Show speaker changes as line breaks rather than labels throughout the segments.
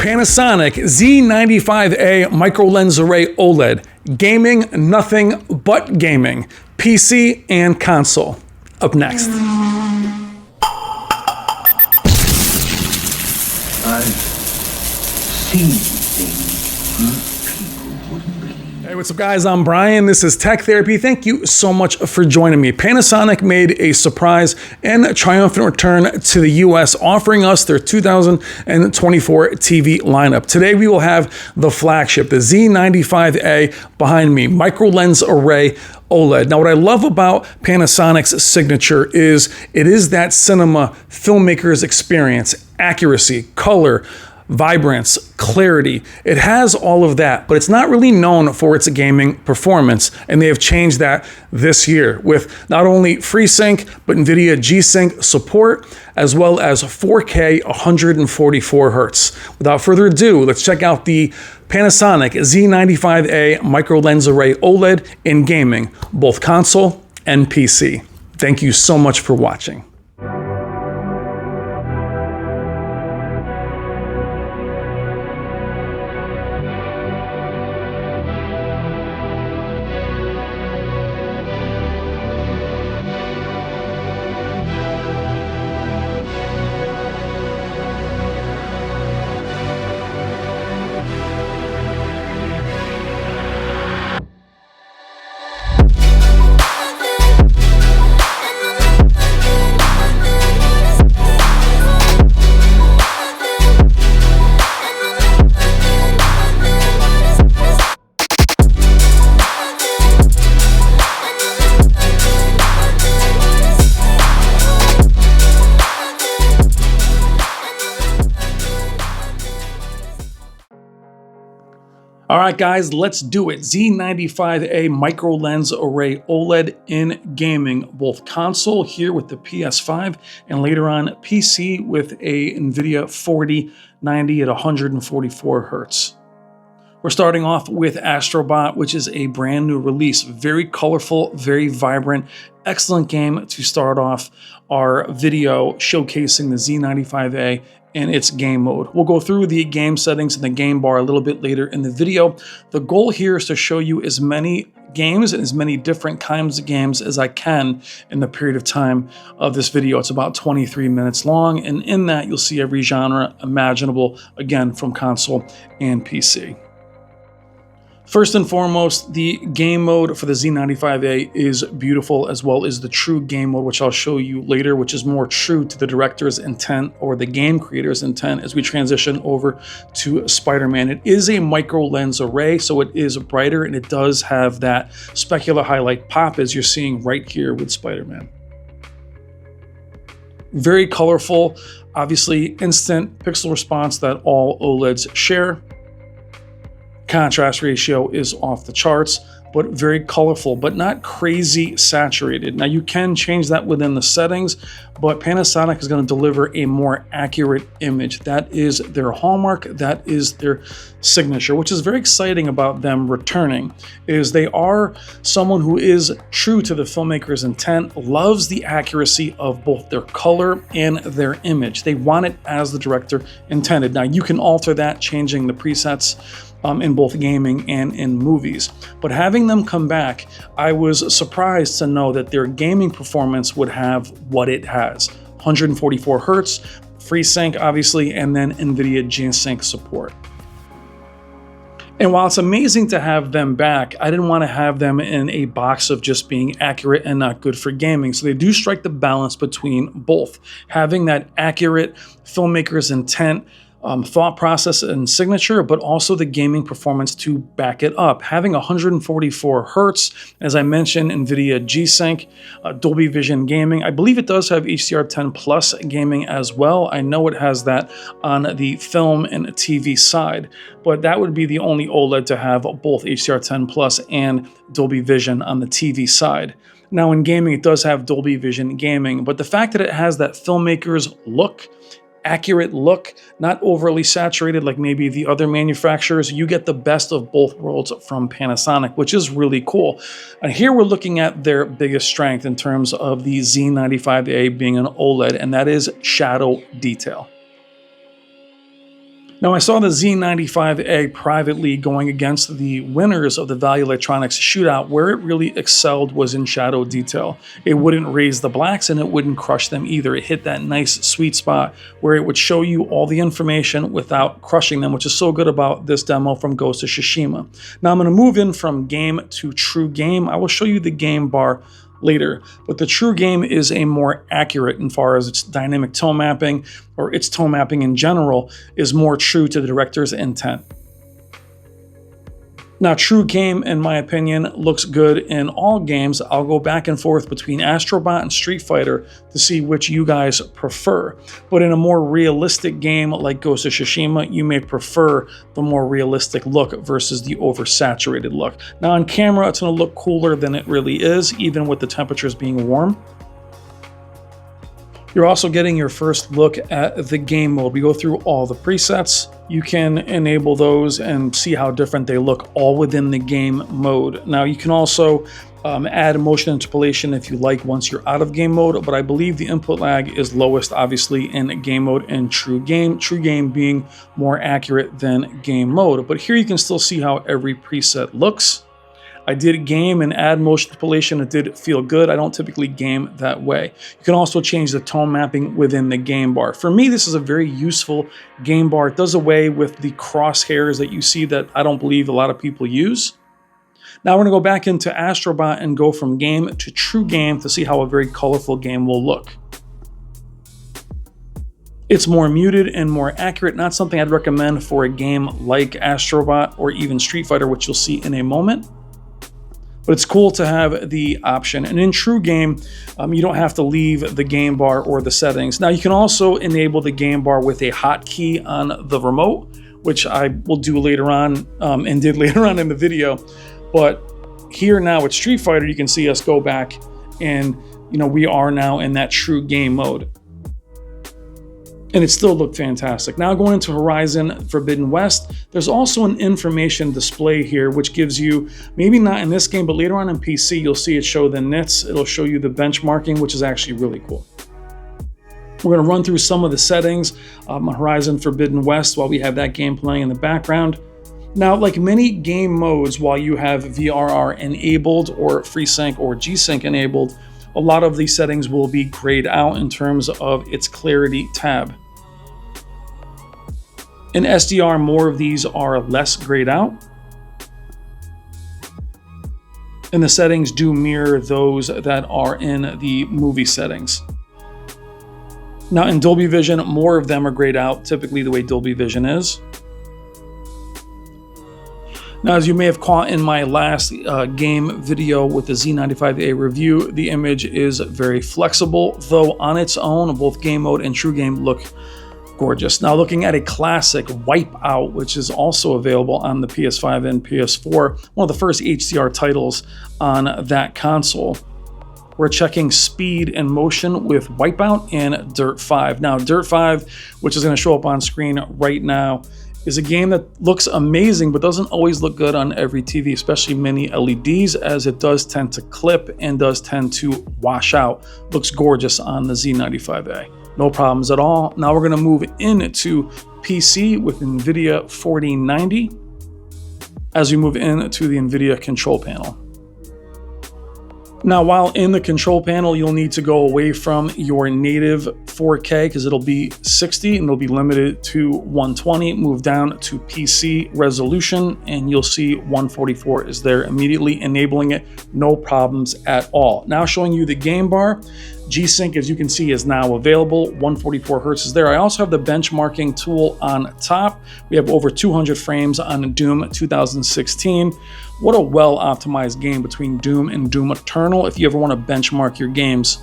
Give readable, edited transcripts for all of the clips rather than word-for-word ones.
Panasonic Z95A micro lens array OLED. Gaming, nothing but gaming. PC and console. Up next.
I've seen things people wouldn't believe.
Hey, what's up guys? I'm Brian. This is Tech Therapy. Thank you so much for joining me. Panasonic made a surprise and triumphant return to the US, offering us their 2024 TV lineup. Today we will have the flagship, the Z95A behind me, micro lens array OLED. Now, what I love about Panasonic's signature is it is that cinema filmmaker's experience, accuracy, color, vibrance, clarity. It has all of that, but it's not really known for its gaming performance. And they have changed that this year with not only FreeSync, but NVIDIA G-Sync support, as well as 4K 144 Hertz. Without further ado, let's check out the Panasonic Z95A micro lens array OLED in gaming, both console and PC. Thank you so much for watching. All right, guys, let's do it. Z95A micro lens array OLED in gaming, both console here with the PS5 and later on PC with a NVIDIA 4090 at 144 Hertz. We're starting off with Astrobot, which is a brand new release. Very colorful, very vibrant, excellent game to start off our video showcasing the Z95A in its game mode. We'll go through the game settings and the game bar a little bit later in the video. The goal here is to show you as many games and as many different kinds of games as I can in the period of time of this video. It's about 23 minutes long, and in that you'll see every genre imaginable, again, from console and PC. First and foremost, the game mode for the Z95A is beautiful, as well as the true game mode, which I'll show you later, which is more true to the director's intent or the game creator's intent as we transition over to Spider-Man. It is a micro lens array, so it is brighter, and it does have that specular highlight pop as you're seeing right here with Spider-Man. Very colorful, obviously instant pixel response that all OLEDs share. Contrast ratio is off the charts, but very colorful, but not crazy saturated. Now you can change that within the settings, but Panasonic is going to deliver a more accurate image. That is their hallmark, that is their signature, which is very exciting about them returning, is they are someone who is true to the filmmaker's intent, loves the accuracy of both their color and their image. They want it as the director intended. Now you can alter that, changing the presets in both gaming and in movies. But having them come back, I was surprised to know that their gaming performance would have what it has. 144 Hertz, FreeSync obviously, and then NVIDIA G-Sync support. And while it's amazing to have them back, I didn't want to have them in a box of just being accurate and not good for gaming. So they do strike the balance between both, having that accurate filmmaker's intent, thought process and signature, but also the gaming performance to back it up. Having 144 Hertz, as I mentioned, NVIDIA G-Sync, Dolby Vision gaming. I believe it does have HDR10 Plus gaming as well. I know it has that on the film and TV side, but that would be the only OLED to have both HDR10 Plus and Dolby Vision on the TV side. Now in gaming, it does have Dolby Vision gaming, but the fact that it has that filmmaker's look, accurate look, not overly saturated like maybe the other manufacturers, you get the best of both worlds from Panasonic, which is really cool. And here we're looking at their biggest strength in terms of the Z95A being an OLED, and that is shadow detail. Now, I saw the Z95A privately going against the winners of the Value Electronics shootout. Where it really excelled was in shadow detail. It wouldn't raise the blacks and it wouldn't crush them either. It hit that nice sweet spot where it would show you all the information without crushing them, which is so good about this demo from Ghost of Tsushima. Now, I'm going to move in from game to true game. I will show you the game bar later, but the true game is a more accurate as far as its dynamic tone mapping, or its tone mapping in general is more true to the director's intent. Now, true game, in my opinion, looks good in all games. I'll go back and forth between Astro Bot and Street Fighter to see which you guys prefer. But in a more realistic game like Ghost of Tsushima, you may prefer the more realistic look versus the oversaturated look. Now, on camera, it's going to look cooler than it really is, even with the temperatures being warm. You're also getting your first look at the game mode. We go through all the presets. You can enable those and see how different they look all within the game mode. Now, you can also add motion interpolation if you like once you're out of game mode, but I believe the input lag is lowest, obviously, in game mode and true game being more accurate than game mode. But here you can still see how every preset looks. I did game and add motion interpolation. It did feel good. I don't typically game that way. You can also change the tone mapping within the game bar. For me, this is a very useful game bar. It does away with the crosshairs that you see that I don't believe a lot of people use. Now we're going to go back into Astrobot and go from game to true game to see how a very colorful game will look. It's more muted and more accurate, not something I'd recommend for a game like Astrobot or even Street Fighter, which you'll see in a moment. But it's cool to have the option. And in true game, you don't have to leave the game bar or the settings. Now, you can also enable the game bar with a hotkey on the remote, which I will do later on and did later on in the video. But here now with Street Fighter, you can see us go back and we are now in that true game mode. And it still looked fantastic. Now going into Horizon Forbidden West, there's also an information display here, which gives you, maybe not in this game, but later on in PC, you'll see it show the nits. It'll show you the benchmarking, which is actually really cool. We're gonna run through some of the settings on Horizon Forbidden West while we have that game playing in the background. Now, like many game modes, while you have VRR enabled or FreeSync or G-Sync enabled, a lot of these settings will be grayed out in terms of its clarity tab. In SDR, more of these are less grayed out. And the settings do mirror those that are in the movie settings. Now in Dolby Vision, more of them are grayed out, typically the way Dolby Vision is. Now, as you may have caught in my last game video with the Z95A review, the image is very flexible, though on its own, both game mode and true game look gorgeous. Now, looking at a classic Wipeout, which is also available on the PS5 and PS4, one of the first HDR titles on that console. We're checking speed and motion with Wipeout and Dirt 5. Now, Dirt 5, which is going to show up on screen right now, is a game that looks amazing, but doesn't always look good on every TV, especially mini LEDs, as it does tend to clip and does tend to wash out. Looks gorgeous on the Z95A. No problems at all. Now we're gonna move into PC with NVIDIA 4090 as we move into the NVIDIA control panel. Now, while in the control panel, you'll need to go away from your native 4K because it'll be 60 and it'll be limited to 120. Move down to PC resolution and you'll see 144 is there immediately, enabling it. No problems at all. Now showing you the game bar. G-Sync, as you can see, is now available. 144 Hertz is there. I also have the benchmarking tool on top. We have over 200 frames on Doom 2016. What a well-optimized game between Doom and Doom Eternal if you ever want to benchmark your games.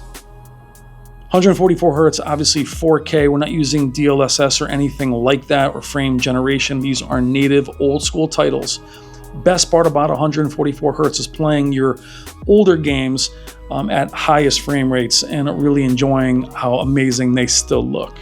144 Hertz, obviously 4K. We're not using DLSS or anything like that or frame generation. These are native old school titles. Best part about 144 Hertz is playing your older games at highest frame rates and really enjoying how amazing they still look.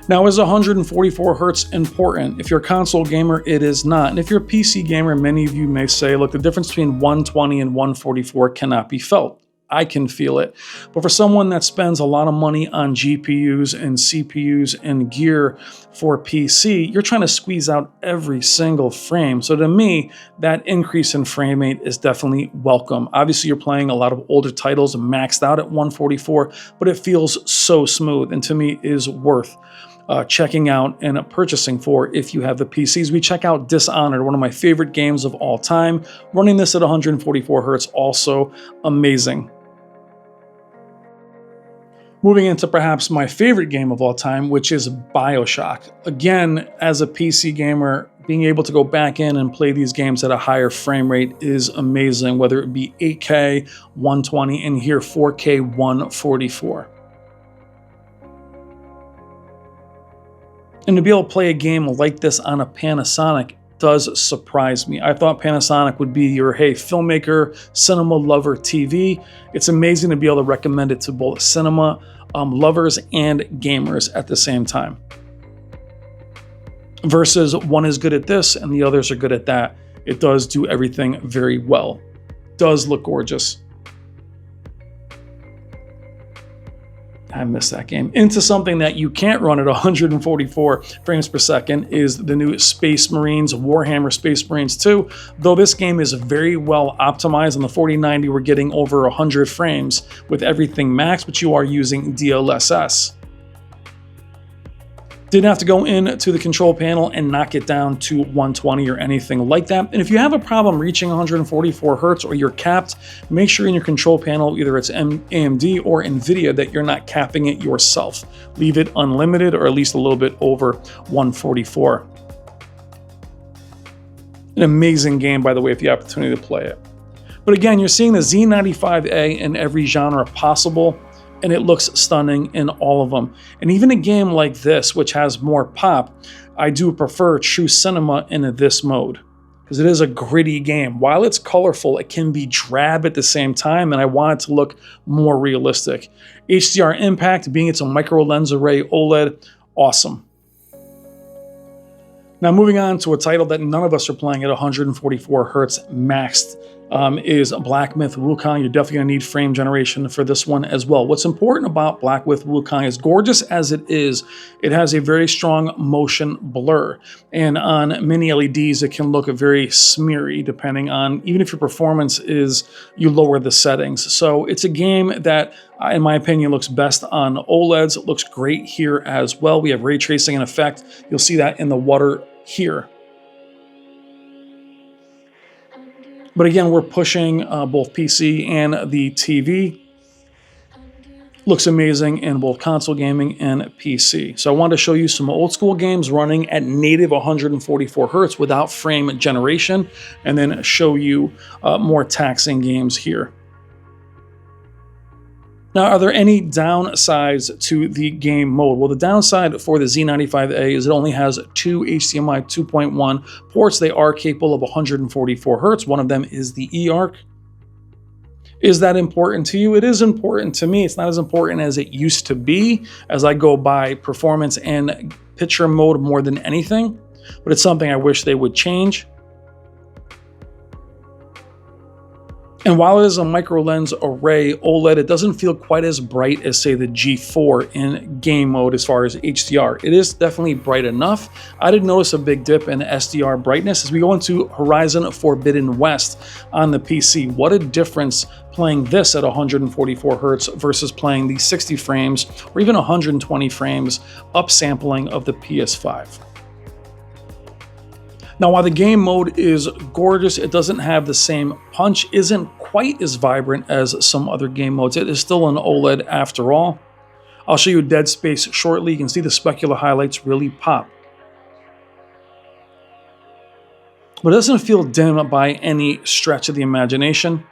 Now, is 144 Hertz important? If you're a console gamer, it is not. And if you're a PC gamer, many of you may say, look, the difference between 120 and 144 cannot be felt. I can feel it. But for someone that spends a lot of money on GPUs and CPUs and gear for PC, you're trying to squeeze out every single frame. So to me, that increase in frame rate is definitely welcome. Obviously, you're playing a lot of older titles maxed out at 144, but it feels so smooth, and to me is worth checking out and purchasing for if you have the PCs. We check out Dishonored, one of my favorite games of all time. Running this at 144 hertz, also amazing. Moving into perhaps my favorite game of all time, which is BioShock. Again, as a PC gamer, being able to go back in and play these games at a higher frame rate is amazing, whether it be 8K, 120, and here 4K 144. And to be able to play a game like this on a Panasonic does surprise me. I thought Panasonic would be your, hey, filmmaker, cinema lover TV. It's amazing to be able to recommend it to both cinema lovers and gamers at the same time. Versus one is good at this and the others are good at that. It does do everything very well. Does look gorgeous. I missed that game. Into something that you can't run at 144 frames per second is the new Space Marines, Warhammer Space Marines 2. Though this game is very well optimized, on the 4090 we're getting over 100 frames with everything maxed, but you are using DLSS. Didn't have to go into the control panel and knock it down to 120 or anything like that. And if you have a problem reaching 144 hertz or you're capped, make sure in your control panel, either it's AMD or NVIDIA, that you're not capping it yourself. Leave it unlimited or at least a little bit over 144. An amazing game, by the way, if you have the opportunity to play it. But again, you're seeing the Z95A in every genre possible, and it looks stunning in all of them. And even a game like this, which has more pop, I do prefer true cinema in this mode, because it is a gritty game. While it's colorful, it can be drab at the same time, and I want it to look more realistic. HDR impact, being it's a micro lens array OLED, awesome. Now moving on to a title that none of us are playing at 144 hertz maxed, is Black Myth Wukong. You're definitely going to need frame generation for this one as well. What's important about Black Myth Wukong is, gorgeous as it is, it has a very strong motion blur. And on mini LEDs, it can look very smeary depending on, even if your performance is, you lower the settings. So it's a game that, in my opinion, looks best on OLEDs. It looks great here as well. We have ray tracing in effect. You'll see that in the water here. But again, we're pushing both PC and the TV. Looks amazing in both console gaming and PC. So I wanted to show you some old school games running at native 144 hertz without frame generation, and then show you more taxing games here. Now, are there any downsides to the game mode? Well, the downside for the Z95A is it only has two HDMI 2.1 ports. They are capable of 144 hertz. One of them is the eARC. Is that important to you? It is important to me. It's not as important as it used to be, as I go by performance and picture mode more than anything, but it's something I wish they would change. And while it is a micro lens array OLED, it doesn't feel quite as bright as, say, the G4 in game mode as far as HDR. It is definitely bright enough. I did notice a big dip in SDR brightness as we go into Horizon Forbidden West on the PC. What a difference playing this at 144 hertz versus playing the 60 frames or even 120 frames upsampling of the PS5. Now, while the game mode is gorgeous, it doesn't have the same punch, isn't quite as vibrant as some other game modes. It is still an OLED after all. I'll show you Dead Space shortly. You can see the specular highlights really pop. But it doesn't feel dim by any stretch of the imagination.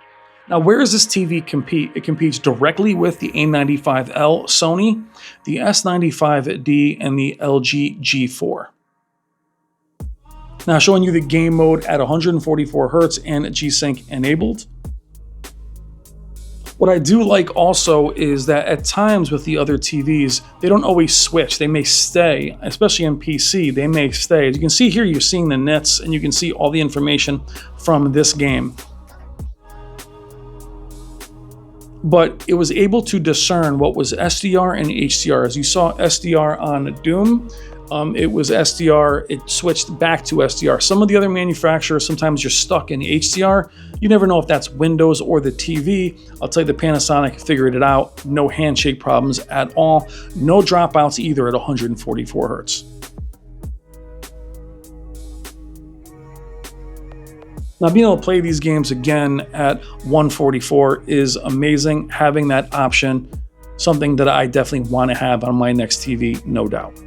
Now, where does this TV compete? It competes directly with the A95L Sony, the S95D, and the LG G4. Now, showing you the game mode at 144 hertz and G-Sync enabled. What I do like also is that at times with the other TVs, they don't always switch. They may stay, especially in PC, they may stay. As you can see here, you're seeing the nits and you can see all the information from this game. but it was able to discern what was SDR and HDR. As you saw SDR on Doom, it was SDR, it switched back to SDR. Some of the other manufacturers, sometimes you're stuck in HDR. You never know if that's Windows or the TV. I'll tell you, the Panasonic figured it out. No handshake problems at all. No dropouts either at 144 Hertz. Now, being able to play these games again at 144 is amazing. Having that option, something that I definitely want to have on my next TV, no doubt.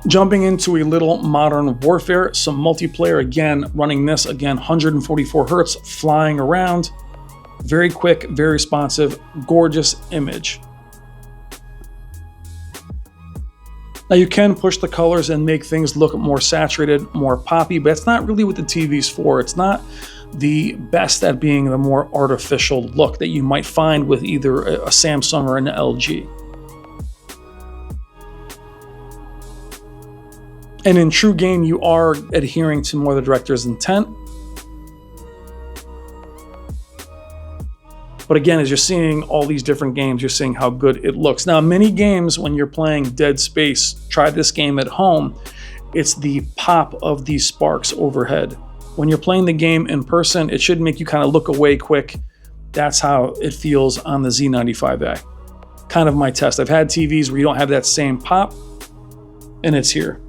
Jumping into a little Modern Warfare, some multiplayer, again, running this, again, 144 Hertz, flying around. Very quick, very responsive, gorgeous image. Now you can push the colors and make things look more saturated, more poppy, but it's not really what the TV's for. It's not the best at being the more artificial look that you might find with either a Samsung or an LG. And in true game, you are adhering to more of the director's intent. But again, as you're seeing all these different games, you're seeing how good it looks. Now, many games, when you're playing Dead Space, try this game at home, it's the pop of these sparks overhead. When you're playing the game in person, it should make you kind of look away quick. That's how it feels on the Z95A. Kind of my test. I've had TVs where you don't have that same pop, and it's here.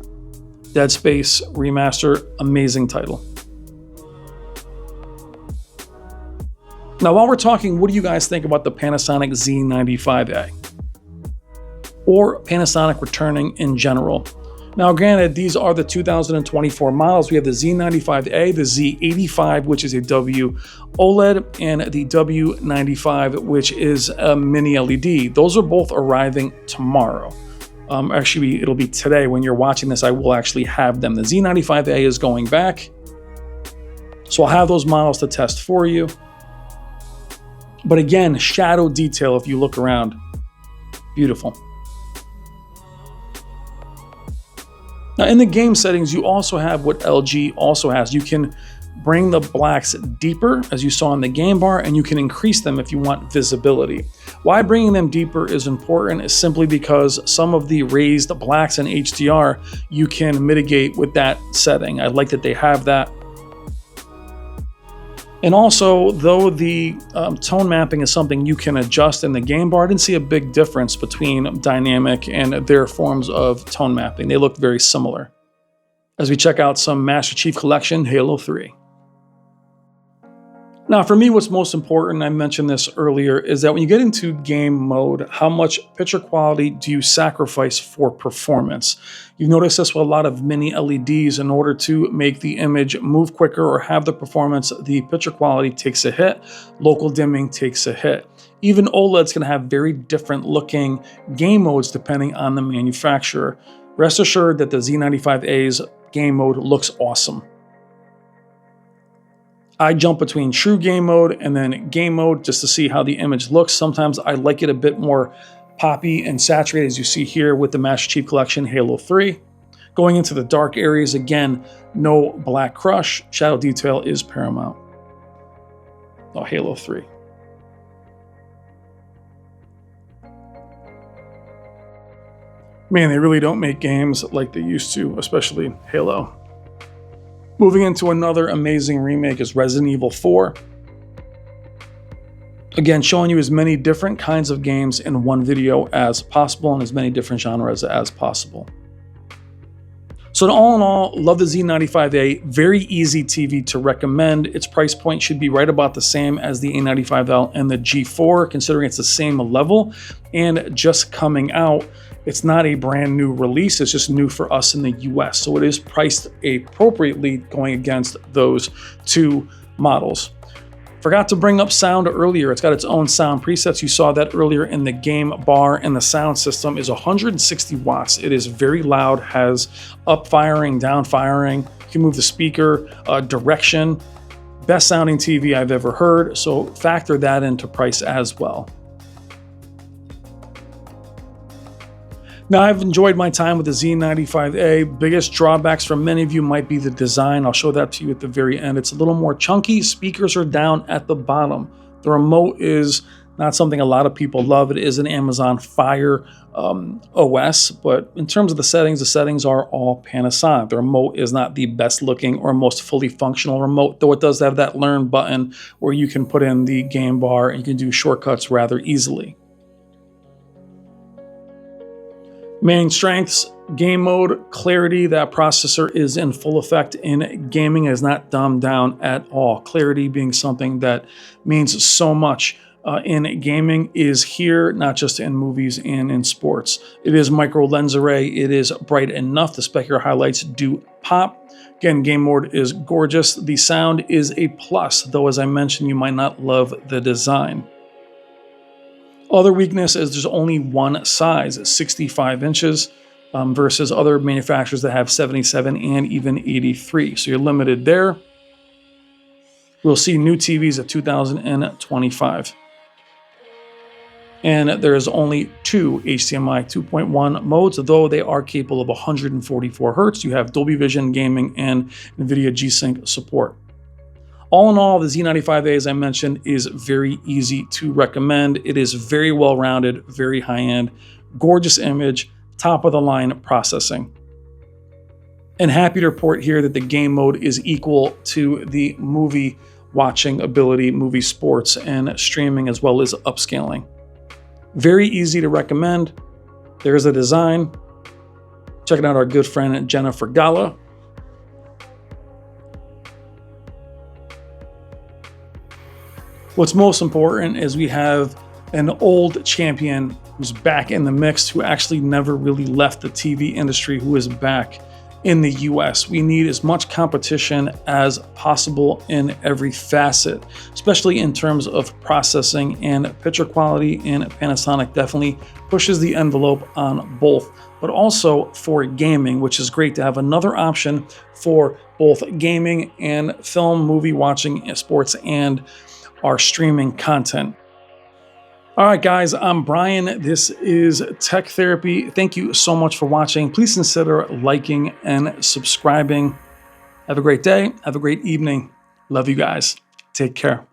Dead Space Remaster, amazing title. Now, while we're talking, what do you guys think about the Panasonic Z95A? Or Panasonic returning in general? Now, granted, these are the 2024 models. We have the Z95A, the Z85, which is a W OLED, and the W95, which is a mini LED. Those are both arriving tomorrow. Actually, it'll be today. When you're watching this, I will actually have them. The Z95A is going back. So I'll have those models to test for you. But again, shadow detail, if you look around, beautiful. Now, in the game settings, you also have what LG also has. You can bring the blacks deeper, as you saw in the game bar, and you can increase them if you want visibility. Why bringing them deeper is important is simply because some of the raised blacks in HDR, you can mitigate with that setting. I like that they have that. And also, though the tone mapping is something you can adjust in the game bar, I didn't see a big difference between dynamic and their forms of tone mapping. They look very similar. As we check out some Master Chief Collection Halo 3. Now, for me, what's most important, I mentioned this earlier, is that when you get into game mode, how much picture quality do you sacrifice for performance? You've noticed this with a lot of mini LEDs. In order to make the image move quicker or have the performance, the picture quality takes a hit, local dimming takes a hit. Even OLEDs can have very different looking game modes depending on the manufacturer. Rest assured that the Z95A's game mode looks awesome. I jump between true game mode and then game mode just to see how the image looks. Sometimes I like it a bit more poppy and saturated, as you see here with the Master Chief Collection Halo 3. Going into the dark areas, again, no black crush. Shadow detail is paramount. Oh, Halo 3. Man, they really don't make games like they used to, especially Halo. Moving into another amazing remake is Resident Evil 4. Again, showing you as many different kinds of games in one video as possible and as many different genres as possible. So all in all, love the Z95A. Very easy TV to recommend. Its price point should be right about the same as the A95L and the G4, considering it's the same level and just coming out. It's not a brand new release, it's just new for us in the US. So it is priced appropriately going against those two models. Forgot to bring up sound earlier. It's got its own sound presets. You saw that earlier in the game bar, and the sound system is 160 watts. It is very loud, has up firing, down firing. You can move the speaker direction. Best sounding TV I've ever heard. So factor that into price as well. Now, I've enjoyed my time with the Z95A. Biggest drawbacks for many of you might be the design. I'll show that to you at the very end. It's a little more chunky. Speakers are down at the bottom. The remote is not something a lot of people love. It is an Amazon Fire OS, but in terms of the settings are all Panasonic. The remote is not the best looking or most fully functional remote, though it does have that learn button where you can put in the game bar and you can do shortcuts rather easily. Main strengths: game mode, clarity. That processor is in full effect in gaming, is not dumbed down at all. Clarity being something that means so much in gaming is here, not just in movies and in sports. It is micro lens array. It is bright enough. The specular highlights do pop. Again, game mode is gorgeous. The sound is a plus, though as I mentioned, you might not love the design. Other weakness is there's only one size, 65 inches, versus other manufacturers that have 77 and even 83. So you're limited there. We'll see new TVs at 2025. And there's only two HDMI 2.1 modes, though they are capable of 144 Hertz. You have Dolby Vision, gaming, and NVIDIA G-Sync support. All in all, the Z95A, as I mentioned, is very easy to recommend. It is very well-rounded, very high-end, gorgeous image, top-of-the-line processing. And happy to report here that the game mode is equal to the movie watching ability, movie sports, and streaming, as well as upscaling. Very easy to recommend. There's a design. Checking out our good friend Jennifer Gala. What's most important is we have an old champion who's back in the mix, who actually never really left the TV industry, who is back in the US. We need as much competition as possible in every facet, especially in terms of processing and picture quality, and Panasonic definitely pushes the envelope on both, but also for gaming, which is great to have another option for both gaming and film, movie watching, sports, and our streaming content. All right, guys, I'm Brian. This is Tech Therapy. Thank you so much for watching. Please consider liking and subscribing. Have a great day. Have a great evening. Love you guys. Take care.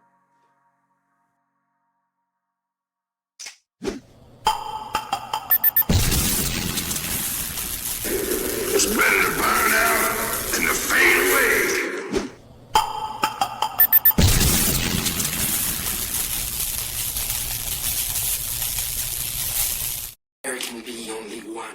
It's better to burn out than to fade away. There can be only one.